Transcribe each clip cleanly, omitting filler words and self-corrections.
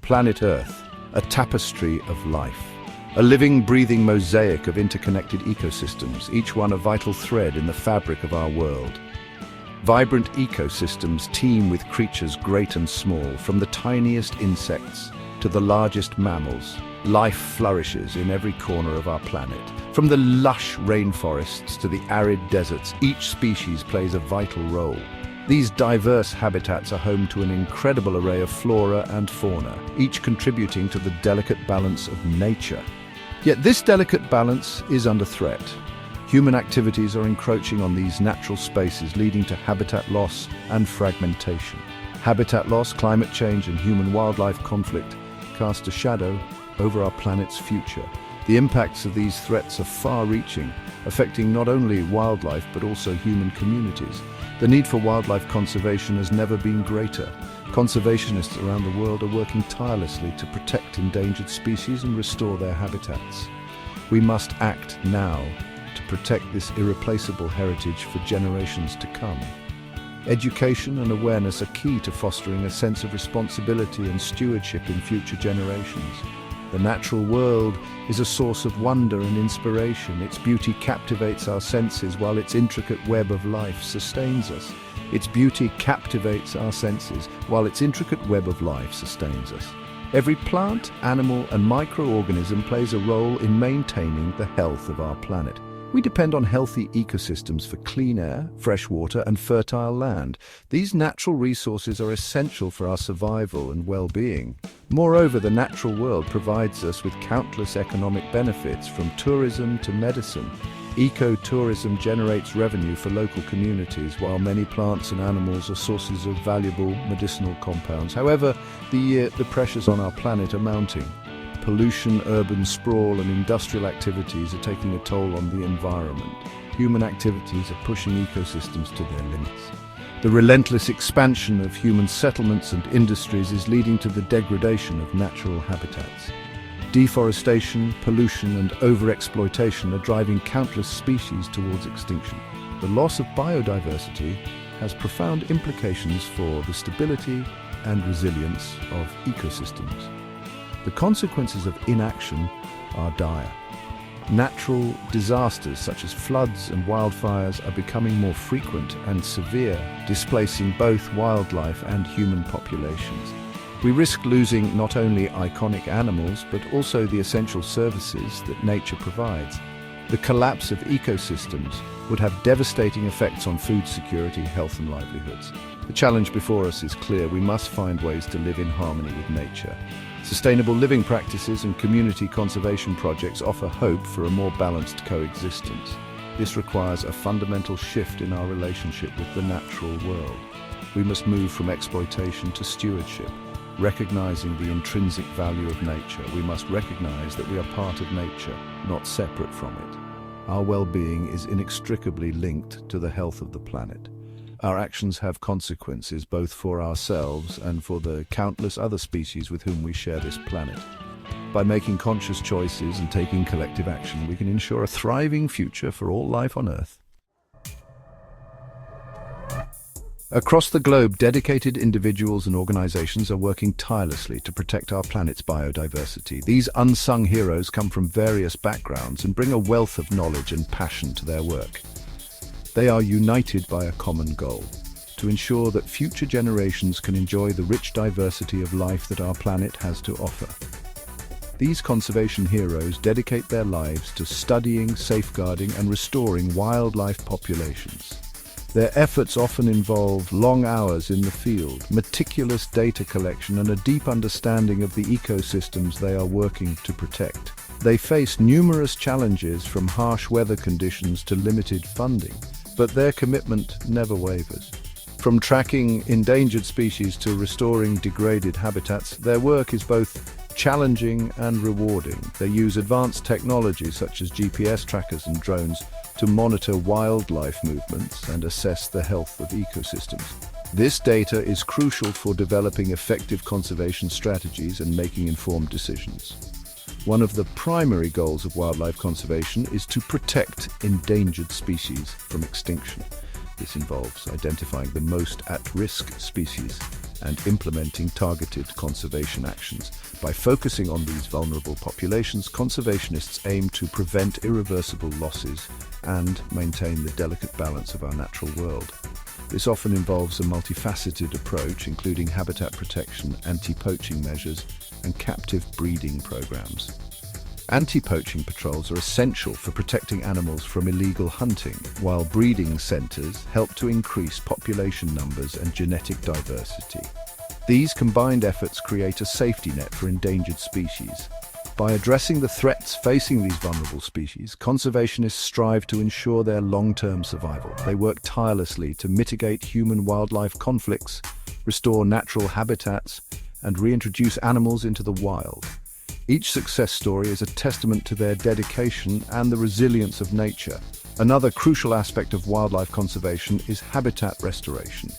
Planet Earth, a tapestry of life. A living, breathing mosaic of interconnected ecosystems, each one a vital thread in the fabric of our world. Vibrant ecosystems teem with creatures great and small, from the tiniest insects to the largest mammals. Life flourishes in every corner of our planet. From the lush rainforests to the arid deserts, each species plays a vital role. These diverse habitats are home to an incredible array of flora and fauna, each contributing to the delicate balance of nature. Yet this delicate balance is under threat. Human activities are encroaching on these natural spaces, leading to habitat loss and fragmentation. Habitat loss, climate change, and human-wildlife conflict cast a shadow over our planet's future. The impacts of these threats are far-reaching, affecting not only wildlife but also human communities. The need for wildlife conservation has never been greater. Conservationists around the world are working tirelessly to protect endangered species and restore their habitats. We must act now to protect this irreplaceable heritage for generations to come. Education and awareness are key to fostering a sense of responsibility and stewardship in future generations. The natural world is a source of wonder and inspiration. Its beauty captivates our senses while its intricate web of life sustains us. Its beauty captivates our senses while its intricate web of life sustains us. Every plant, animal, and microorganism plays a role in maintaining the health of our planet. We depend on healthy ecosystems for clean air, fresh water, and fertile land. These natural resources are essential for our survival and well-being. Moreover, the natural world provides us with countless economic benefits, from tourism to medicine. Ecotourism generates revenue for local communities, while many plants and animals are sources of valuable medicinal compounds. However, the pressures on our planet are mounting. Pollution, urban sprawl, and industrial activities are taking a toll on the environment. Human activities are pushing ecosystems to their limits. The relentless expansion of human settlements and industries is leading to the degradation of natural habitats. Deforestation, pollution, and overexploitation are driving countless species towards extinction. The loss of biodiversity has profound implications for the stability and resilience of ecosystems. The consequences of inaction are dire. Natural disasters such as floods and wildfires are becoming more frequent and severe, displacing both wildlife and human populations. We risk losing not only iconic animals, but also the essential services that nature provides. The collapse of ecosystems would have devastating effects on food security, health, and livelihoods. The challenge before us is clear. We must find ways to live in harmony with nature. Sustainable living practices and community conservation projects offer hope for a more balanced coexistence. This requires a fundamental shift in our relationship with the natural world. We must move from exploitation to stewardship. Recognizing the intrinsic value of nature, we must recognize that we are part of nature, not separate from it. Our well-being is inextricably linked to the health of the planet. Our actions have consequences both for ourselves and for the countless other species with whom we share this planet. By making conscious choices and taking collective action, we can ensure a thriving future for all life on Earth. Across the globe, dedicated individuals and organizations are working tirelessly to protect our planet's biodiversity. These unsung heroes come from various backgrounds and bring a wealth of knowledge and passion to their work. They are united by a common goal: to ensure that future generations can enjoy the rich diversity of life that our planet has to offer. These conservation heroes dedicate their lives to studying, safeguarding, and restoring wildlife populations. Their efforts often involve long hours in the field, meticulous data collection, and a deep understanding of the ecosystems they are working to protect. They face numerous challenges, from harsh weather conditions to limited funding, but their commitment never wavers. From tracking endangered species to restoring degraded habitats, their work is both challenging and rewarding. They use advanced technology such as GPS trackers and drones to monitor wildlife movements and assess the health of ecosystems. This data is crucial for developing effective conservation strategies and making informed decisions. One of the primary goals of wildlife conservation is to protect endangered species from extinction. This involves identifying the most at-risk species and implementing targeted conservation actions. By focusing on these vulnerable populations, conservationists aim to prevent irreversible losses and maintain the delicate balance of our natural world. This often involves a multifaceted approach, including habitat protection, anti-poaching measures, and captive breeding programs. Anti-poaching patrols are essential for protecting animals from illegal hunting, while breeding centers help to increase population numbers and genetic diversity. These combined efforts create a safety net for endangered species. By addressing the threats facing these vulnerable species, conservationists strive to ensure their long-term survival. They work tirelessly to mitigate human-wildlife conflicts, restore natural habitats, and reintroduce animals into the wild. Each success story is a testament to their dedication and the resilience of nature. Another crucial aspect of wildlife conservation is habitat restoration.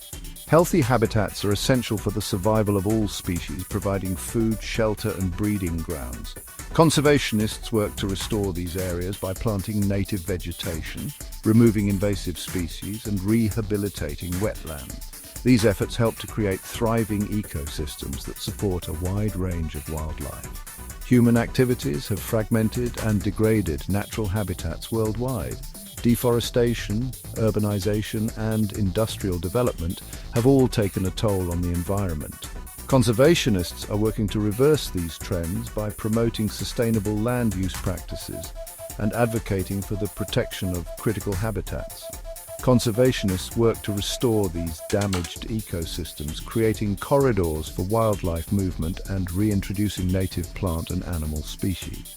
Healthy habitats are essential for the survival of all species, providing food, shelter, and breeding grounds. Conservationists work to restore these areas by planting native vegetation, removing invasive species, and rehabilitating wetlands. These efforts help to create thriving ecosystems that support a wide range of wildlife. Human activities have fragmented and degraded natural habitats worldwide. Deforestation, urbanization, and industrial development have all taken a toll on the environment. Conservationists are working to reverse these trends by promoting sustainable land use practices and advocating for the protection of critical habitats. Conservationists work to restore these damaged ecosystems, creating corridors for wildlife movement and reintroducing native plant and animal species.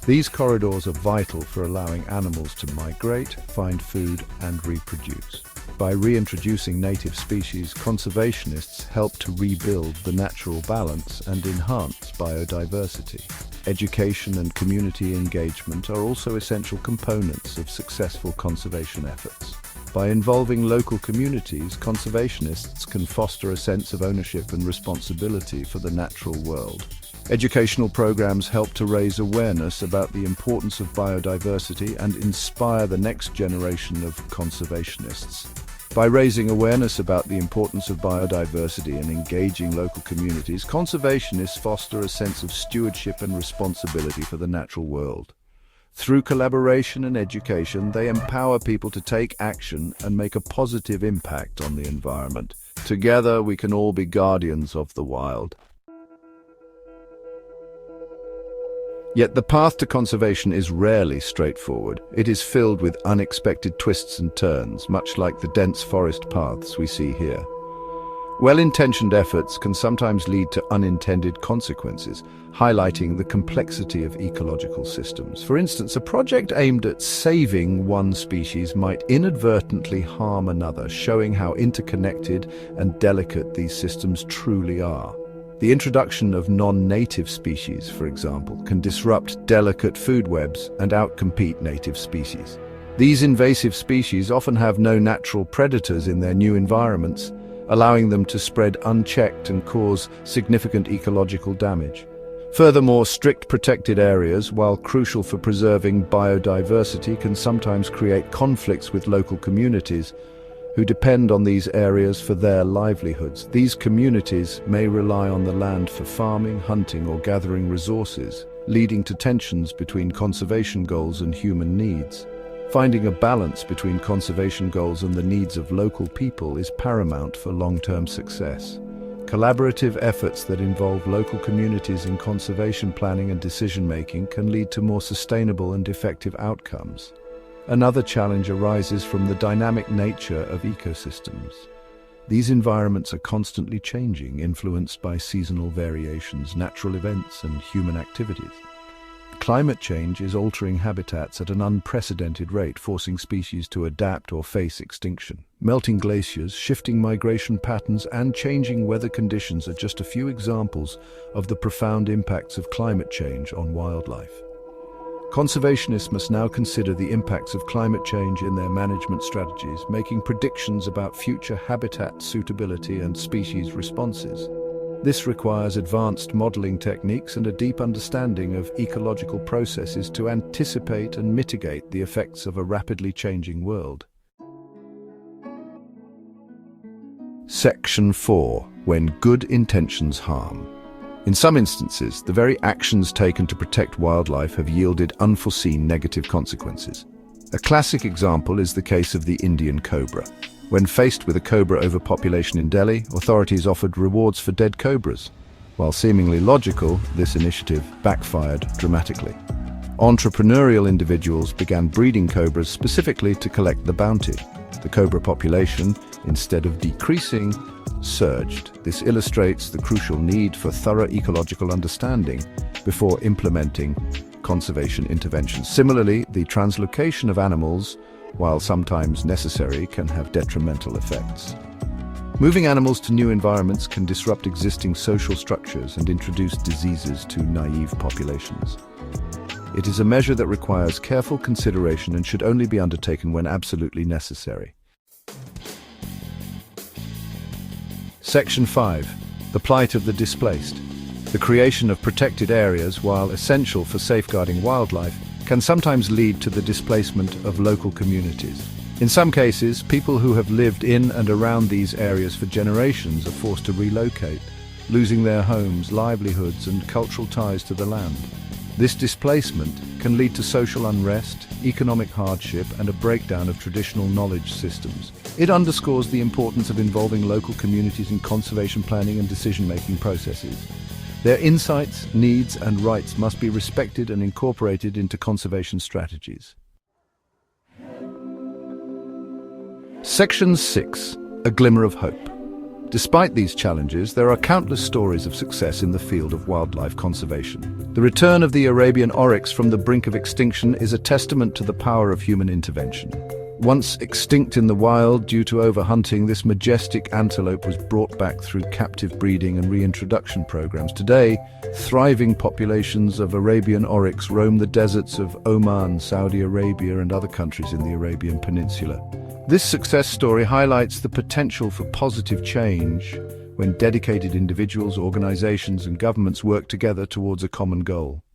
These corridors are vital for allowing animals to migrate, find food, and reproduce. By reintroducing native species, conservationists help to rebuild the natural balance and enhance biodiversity. Education and community engagement are also essential components of successful conservation efforts. By involving local communities, conservationists can foster a sense of ownership and responsibility for the natural world. Educational programs help to raise awareness about the importance of biodiversity and inspire the next generation of conservationists. By raising awareness about the importance of biodiversity and engaging local communities, conservationists foster a sense of stewardship and responsibility for the natural world. Through collaboration and education, they empower people to take action and make a positive impact on the environment. Together, we can all be guardians of the wild. Yet the path to conservation is rarely straightforward. It is filled with unexpected twists and turns, much like the dense forest paths we see here. Well-intentioned efforts can sometimes lead to unintended consequences, highlighting the complexity of ecological systems. For instance, a project aimed at saving one species might inadvertently harm another, showing how interconnected and delicate these systems truly are. The introduction of non-native species, for example, can disrupt delicate food webs and outcompete native species. These invasive species often have no natural predators in their new environments, allowing them to spread unchecked and cause significant ecological damage. Furthermore, strict protected areas, while crucial for preserving biodiversity, can sometimes create conflicts with local communities who depend on these areas for their livelihoods. These communities may rely on the land for farming, hunting, or gathering resources, leading to tensions between conservation goals and human needs. Finding a balance between conservation goals and the needs of local people is paramount for long-term success. Collaborative efforts that involve local communities in conservation planning and decision-making can lead to more sustainable and effective outcomes. Another challenge arises from the dynamic nature of ecosystems. These environments are constantly changing, influenced by seasonal variations, natural events, and human activities. Climate change is altering habitats at an unprecedented rate, forcing species to adapt or face extinction. Melting glaciers, shifting migration patterns, and changing weather conditions are just a few examples of the profound impacts of climate change on wildlife. Conservationists must now consider the impacts of climate change in their management strategies, making predictions about future habitat suitability and species responses. This requires advanced modeling techniques and a deep understanding of ecological processes to anticipate and mitigate the effects of a rapidly changing world. Section 4. When good intentions harm. In some instances, the very actions taken to protect wildlife have yielded unforeseen negative consequences. A classic example is the case of the Indian cobra. When faced with a cobra overpopulation in Delhi, authorities offered rewards for dead cobras. While seemingly logical, this initiative backfired dramatically. Entrepreneurial individuals began breeding cobras specifically to collect the bounty. The cobra population, instead of decreasing, surged. This illustrates the crucial need for thorough ecological understanding before implementing conservation interventions. Similarly, the translocation of animals, while sometimes necessary, can have detrimental effects. Moving animals to new environments can disrupt existing social structures and introduce diseases to naive populations. It is a measure that requires careful consideration and should only be undertaken when absolutely necessary. Section 5. The plight of the displaced. The creation of protected areas, while essential for safeguarding wildlife, can sometimes lead to the displacement of local communities. In some cases, people who have lived in and around these areas for generations are forced to relocate, losing their homes, livelihoods, and cultural ties to the land. This displacement can lead to social unrest, economic hardship, and a breakdown of traditional knowledge systems. It underscores the importance of involving local communities in conservation planning and decision-making processes. Their insights, needs, and rights must be respected and incorporated into conservation strategies. Section 6. A Glimmer of Hope. Despite these challenges, there are countless stories of success in the field of wildlife conservation. The return of the Arabian oryx from the brink of extinction is a testament to the power of human intervention. Once extinct in the wild due to overhunting, this majestic antelope was brought back through captive breeding and reintroduction programs. Today, thriving populations of Arabian oryx roam the deserts of Oman, Saudi Arabia, and other countries in the Arabian Peninsula. This success story highlights the potential for positive change when dedicated individuals, organizations, and governments work together towards a common goal.